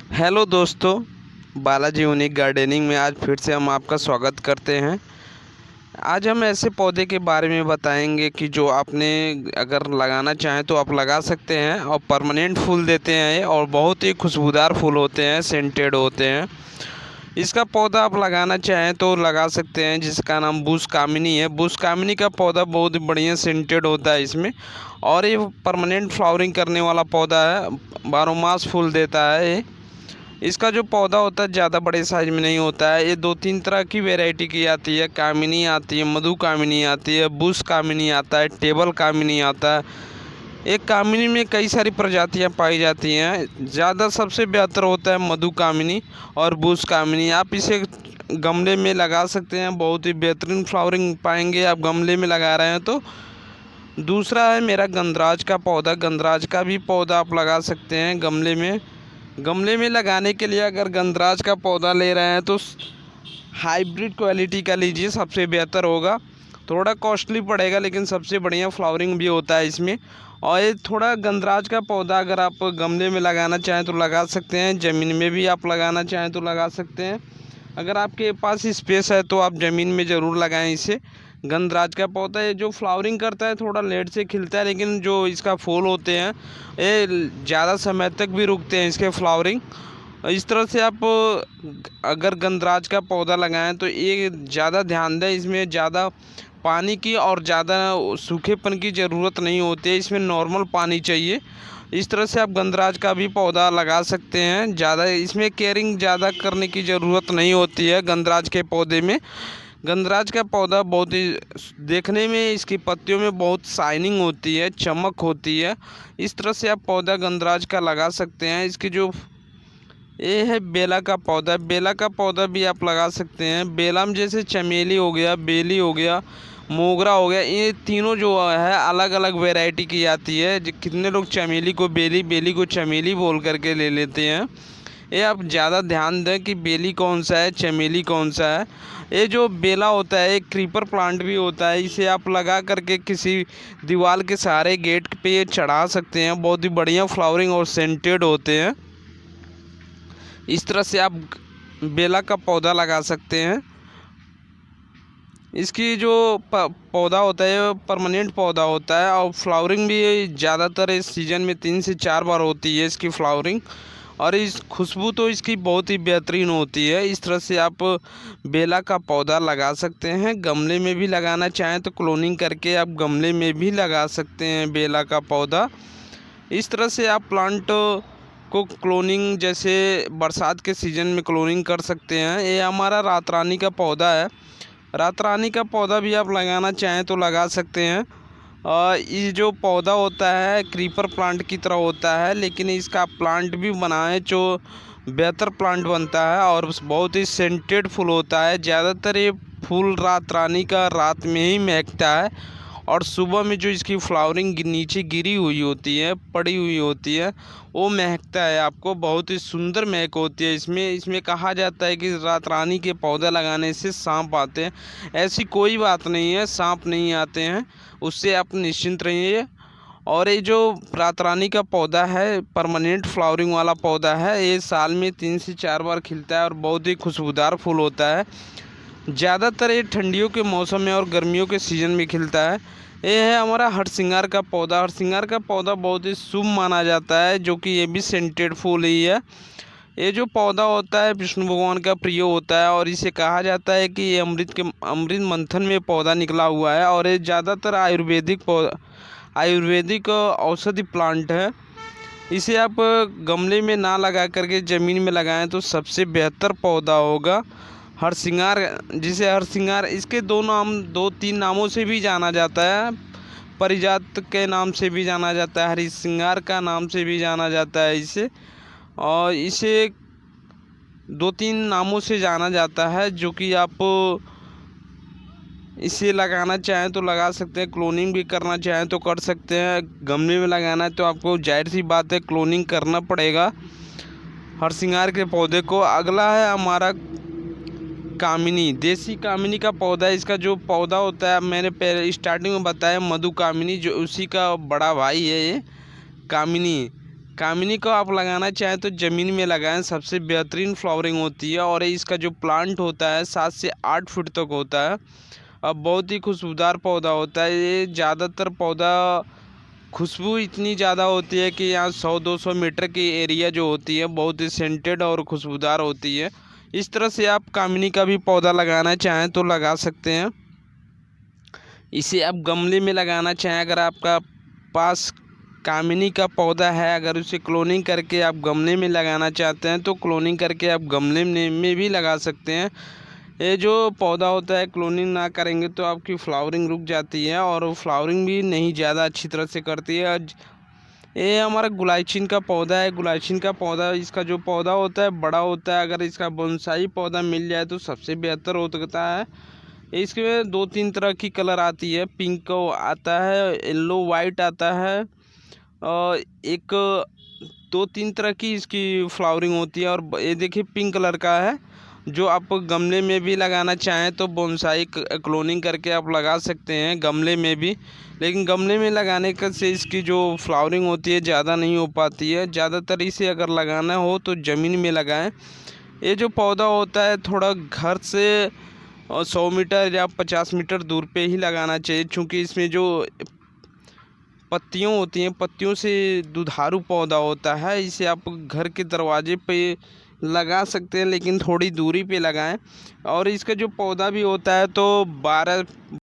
Hello दोस्तों, Balaji unique gardening में आज फिर से हम आपका स्वागत करते हैं। आज हम ऐसे पौधे के बारे में बताएंगे कि जो आपने अगर लगाना चाहें तो आप लगा सकते हैं और परमानेंट फूल देते हैं और बहुत ही खुशबूदार फूल होते हैं, सेंटेड होते हैं। इसका पौधा आप लगाना चाहें तो लगा सकते हैं, जिसका नाम बुश कामिनी है। बुश कामिनी का पौधा बहुत ही बढ़िया सेंटेड होता है इसमें, और ये परमानेंट फ्लावरिंग करने वाला पौधा है, 12 मास फूल देता है ये। इसका जो पौधा होता है ज़्यादा बड़े साइज में नहीं होता है। ये 2-3 तरह की वैरायटी की आती है। कामिनी आती है, मधु कामिनी आती है, बुश कामिनी आता है, टेबल कामिनी आता है। एक कामिनी में कई सारी प्रजातियां पाई जाती हैं। ज़्यादा सबसे बेहतर होता है मधु कामिनी और बुश कामिनी। आप इसे गमले में लगा सकते हैं, बहुत ही बेहतरीन फ्लावरिंग पाएंगे आप गमले में लगा रहे हैं तो। दूसरा है मेरा गंधराज का पौधा। गंधराज का भी पौधा आप लगा सकते हैं गमले में। गमले में लगाने के लिए अगर गंधराज का पौधा ले रहे हैं तो हाइब्रिड क्वालिटी का लीजिए, सबसे बेहतर होगा। थोड़ा कॉस्टली पड़ेगा लेकिन सबसे बढ़िया फ्लावरिंग भी होता है इसमें। और ये थोड़ा गंधराज का पौधा अगर आप गमले में लगाना चाहें तो लगा सकते हैं, ज़मीन में भी आप लगाना चाहें तो लगा सकते हैं। अगर आपके पास स्पेस है तो आप ज़मीन में ज़रूर लगाएं इसे। गंधराज का पौधा है जो फ्लावरिंग करता है, थोड़ा लेट से खिलता है, लेकिन जो इसका फूल होते हैं ये ज़्यादा समय तक भी रुकते हैं इसके फ्लावरिंग। इस तरह से आप अगर गंधराज का पौधा लगाएं तो ये ज़्यादा ध्यान दें, इसमें ज़्यादा पानी की और ज़्यादा सूखेपन की ज़रूरत नहीं होती है, इसमें नॉर्मल पानी चाहिए। इस तरह से आप गंधराज का भी पौधा लगा सकते हैं। ज़्यादा इसमें केयरिंग ज़्यादा करने की ज़रूरत नहीं होती है गंधराज के पौधे में। गंधराज का पौधा बहुत ही देखने में, इसकी पत्तियों में बहुत शाइनिंग होती है, चमक होती है। इस तरह से आप पौधा गंधराज का लगा सकते हैं। इसकी जो ये है बेला का पौधा। बेला का पौधा भी आप लगा सकते हैं। बेला में जैसे चमेली हो गया, बेली हो गया, मोगरा हो गया, ये तीनों जो है अलग अलग वैरायटी की आती है। कितने लोग चमेली को बेली, बेली को चमेली बोल करके ले लेते हैं। ये आप ज़्यादा ध्यान दें कि बेली कौन सा है, चमेली कौन सा है। ये जो बेला होता है एक क्रीपर प्लांट भी होता है। इसे आप लगा करके किसी दीवार के सहारे गेट पे चढ़ा सकते हैं। बहुत ही बढ़िया फ्लावरिंग और सेंटेड होते हैं। इस तरह से आप बेला का पौधा लगा सकते हैं। इसकी जो पौधा होता है परमानेंट पौधा होता है, और फ्लावरिंग भी ज़्यादातर इस सीज़न में 3 से 4 बार होती है इसकी फ्लावरिंग। और इस खुशबू तो इसकी बहुत ही बेहतरीन होती है। इस तरह से आप बेला का पौधा लगा सकते हैं। गमले में भी लगाना चाहें तो क्लोनिंग करके आप गमले में भी लगा सकते हैं बेला का पौधा। इस तरह से आप प्लांट को क्लोनिंग, जैसे बरसात के सीज़न में क्लोनिंग कर सकते हैं। ये हमारा रात रानी का पौधा है। रात रानी का पौधा भी आप लगाना चाहें तो लगा सकते हैं। ये जो पौधा होता है क्रीपर प्लांट की तरह होता है, लेकिन इसका प्लांट भी बनाएं जो बेहतर प्लांट बनता है और बहुत ही सेंटेड फूल होता है। ज़्यादातर ये फूल रात रानी का रात में ही महकता है, और सुबह में जो इसकी फ्लावरिंग नीचे गिरी हुई होती है, पड़ी हुई होती है, वो महकता है। आपको बहुत ही सुंदर महक होती है इसमें कहा जाता है कि रात रानी के पौधा लगाने से सांप आते हैं। ऐसी कोई बात नहीं है, सांप नहीं आते हैं, उससे आप निश्चिंत रहिए। और ये जो रात रानी का पौधा है परमानेंट फ्लावरिंग वाला पौधा है, ये साल में 3 से 4 बार खिलता है और बहुत ही खुशबूदार फूल होता है। ज़्यादातर ये ठंडियों के मौसम में और गर्मियों के सीज़न में खिलता है। ये है हमारा हरसिंगार का पौधा। हरसिंगार का पौधा बहुत ही शुभ माना जाता है, जो कि ये भी सेंटेड फूल ही है। ये जो पौधा होता है विष्णु भगवान का प्रिय होता है, और इसे कहा जाता है कि ये अमृत मंथन में पौधा निकला हुआ है। और ये ज़्यादातर आयुर्वेदिक औषधि प्लांट है। इसे आप गमले में ना लगा करके ज़मीन में लगाएं तो सबसे बेहतर पौधा होगा। हरसिंगार, जिसे हरसिंगार, इसके 2-3 नामों से भी जाना जाता है। परिजात के नाम से भी जाना जाता है, हरिसिंगार का नाम से भी जाना जाता है इसे। और इसे 2-3 नामों से जाना जाता है, जो कि आप इसे लगाना चाहें तो लगा सकते हैं, क्लोनिंग भी करना चाहें तो कर सकते हैं। गमले में लगाना है तो आपको जाहिर सी बात है क्लोनिंग करना पड़ेगा हरसिंगार के पौधे को। अगला है हमारा कामिनी। देसी कामिनी का पौधा है। इसका जो पौधा होता है मैंने पहले स्टार्टिंग में बताया, मधु कामिनी, जो उसी का बड़ा भाई है ये कामिनी। कामिनी को आप लगाना चाहें तो ज़मीन में लगाएं, सबसे बेहतरीन फ्लावरिंग होती है। और इसका जो प्लांट होता है 7 से 8 फुट तक होता है। अब बहुत ही खुशबूदार पौधा होता है ये। ज़्यादातर पौधा खुशबू इतनी ज़्यादा होती है कि यहाँ 100-200 मीटर की एरिया जो होती है बहुत ही सेंटेड और खुशबूदार होती है। इस तरह से आप कामिनी का भी पौधा लगाना चाहें तो लगा सकते हैं। इसे आप गमले में लगाना चाहें, अगर आपका पास कामिनी का पौधा है, अगर उसे क्लोनिंग करके आप गमले में लगाना चाहते हैं तो क्लोनिंग करके आप गमले में भी लगा सकते हैं। ये जो पौधा होता है क्लोनिंग ना करेंगे तो आपकी फ्लावरिंग रुक जाती है और फ्लावरिंग भी नहीं ज़्यादा अच्छी तरह से करती है। ये हमारा गुलाइचिन का पौधा है। गुलाइचिन का पौधा, इसका जो पौधा होता है बड़ा होता है। अगर इसका बोनसाई पौधा मिल जाए तो सबसे बेहतर होता है। इसमें 2-3 तरह की कलर आती है, पिंक आता है, येलो वाइट आता है और एक 2-3 तरह की इसकी फ्लावरिंग होती है। और ये देखिए पिंक कलर का है, जो आप गमले में भी लगाना चाहें तो बोनसाई क्लोनिंग करके आप लगा सकते हैं गमले में भी। लेकिन गमले में लगाने का से इसकी जो फ्लावरिंग होती है ज़्यादा नहीं हो पाती है। ज़्यादातर इसे अगर लगाना हो तो ज़मीन में लगाएं। ये जो पौधा होता है थोड़ा घर से 100 मीटर या 50 मीटर दूर पे ही लगाना चाहिए, क्योंकि इसमें जो पत्तियों होती हैं, पत्तियों से दुधारू पौधा होता है। इसे आप घर के दरवाजे पे लगा सकते हैं, लेकिन थोड़ी दूरी पे लगाएं। और इसका जो पौधा भी होता है तो 12